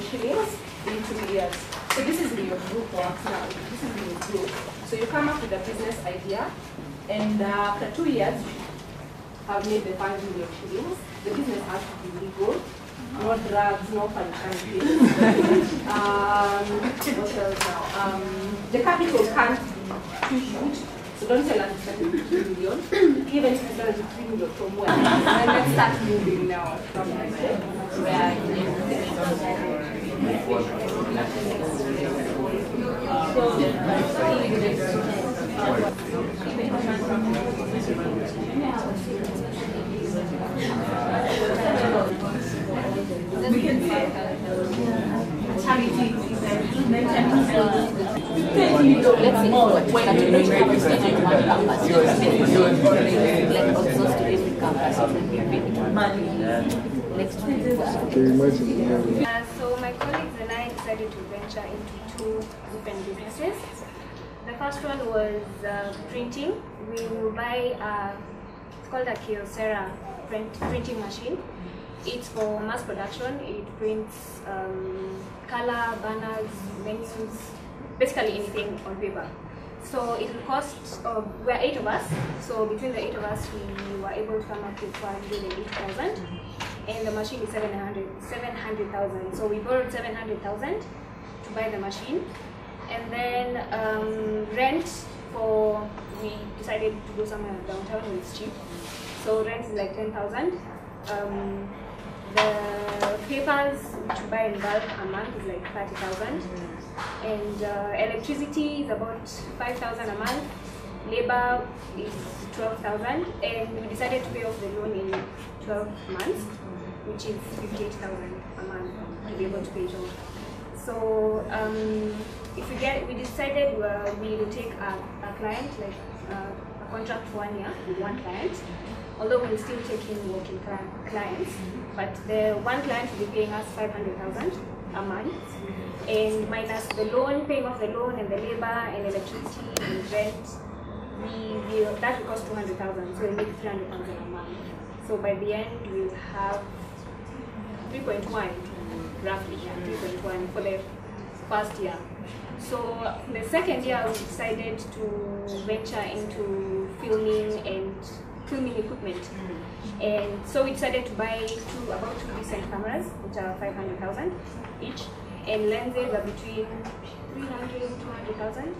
shillings in 2 years. So this is where your group works now. This is your group. So you come up with a business idea, and after 2 years, you have made the 5 million shillings. The business has to be legal. No drugs, no fun things. What else now? The capital can't be too huge. So don't tell us it's starting with 3 million. Even if it's starting with 3 million from where? And let's start moving now from where we can say charity. Let's say when you reach one campus, you like access to every campus, it will be a bit money. Next So my colleagues and I decided to venture into 2 different businesses. The first one was printing. We will buy it's called a Kyocera printing machine. It's for mass production. It prints color, banners, menus, basically anything on paper. So it will cost, we're 8 of us, so between the 8 of us we were able to come up with 408,000, and the machine is 700,000. So we borrowed 700,000 to buy the machine, and then rent for, we decided to go somewhere downtown where it's cheap, so rent is like 10,000. The papers to buy in bulk a month is like 30,000, and electricity is about 5,000 a month. Labor is 12,000, and we decided to pay off the loan in 12 months, which is 58,000 a month to be able to pay it off. So we decided we will take a client, like a contract for 1 year with one client. Although we'll still take in working clients, but the one client will be paying us 500,000 a month, and minus the loan, paying off the loan and the labor and electricity and rent, that will cost 200,000. So we'll make 300,000 a month. So by the end, we'll have 3.1, roughly, 3.1 for the first year. So the second year, we decided to venture into filming equipment, and so we decided to buy about 2 decent cameras, which are 500,000 each, and lenses are between 300 and 200,000.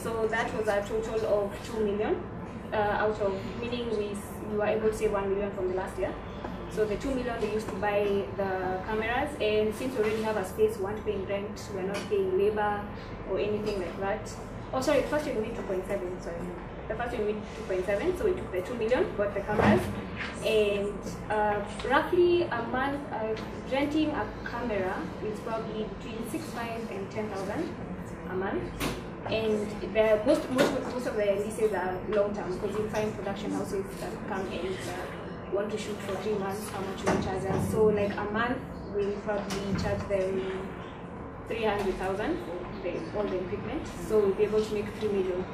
So that was a total of 2 million out of, meaning we were able to save 1 million from the last year. So the 2 million they used to buy the cameras, and since we already have a space, we weren't paying rent, we're not paying labor or anything like that. Oh sorry, first year we made 2.7, sorry. The first year we made 2.7, so we took the 2 million, bought the cameras, and roughly a month, renting a camera is probably between 6,500 and 10,000 a month. And most of the leases are long term, because you find production houses that come and want to shoot for 3 months, how much will charge us. So like a month, we'll probably charge them 300,000 for all the equipment. So we'll be able to make 3 million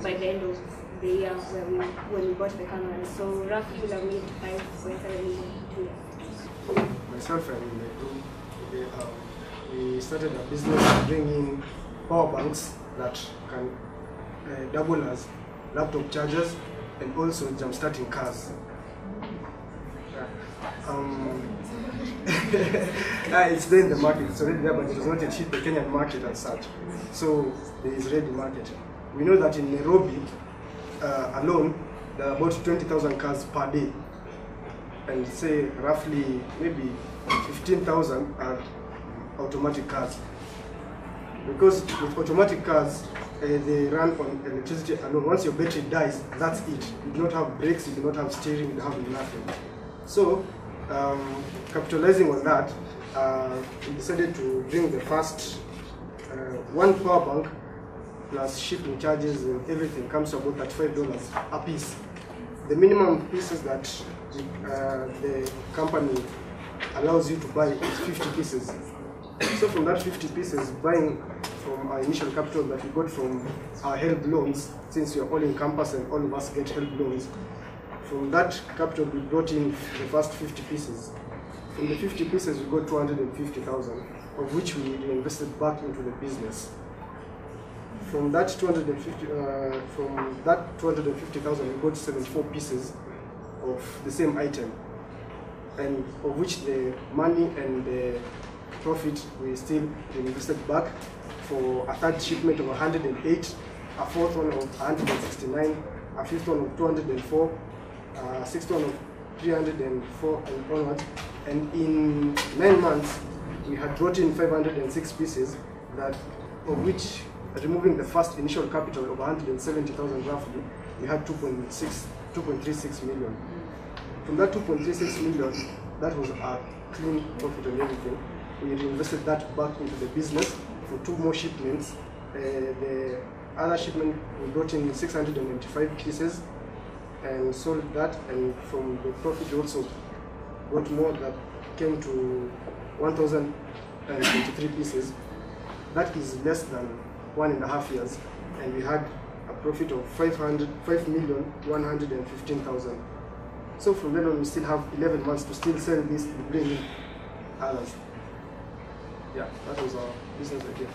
by the end of the year when we bought the cameras. So roughly we'll have made 5.7 million in 2 years. Myself and my group, we started a business bringing power banks that can double as laptop chargers and also jump-starting cars. It's there in the market, it's already there, but it is not yet hit the Kenyan market as such. So there is ready market. We know that in Nairobi alone, there are about 20,000 cars per day, and say roughly maybe 15,000 are automatic cars. Because with automatic cars, they run on electricity alone. Once your battery dies, that's it. You do not have brakes, you do not have steering, you don't have nothing. So, capitalizing on that, we decided to bring the first one power bank plus shipping charges and everything comes to about $35 a piece. The minimum pieces that the company allows you to buy is 50 pieces. So from that 50 pieces, buying from our initial capital that we got from our help loans, since we are all in campus and all of us get help loans, from that capital we brought in the first 50 pieces. From the 50 pieces we got 250,000. of which we reinvested back into the business. From that 250,000, we got 74 pieces of the same item, and of which the money and the profit we still reinvested back for a third shipment of 108, a fourth one of 169, a fifth one of 204, a sixth one of 304, and onwards. And in 9 months, we had brought in 506 pieces, that of which, removing the first initial capital of 170,000 roughly, we had 2.36 million. From that 2.36 million, that was a clean profit and everything. We reinvested that back into the business for 2 more shipments. The other shipment, we brought in 695 pieces and sold that, and from the profit we also got more, that came to 1,023 pieces. That is less than 1.5 years, and we had a profit of 5,115,000. So from then on, we still have 11 months to still sell this and bring in others. Yeah, that was our business idea.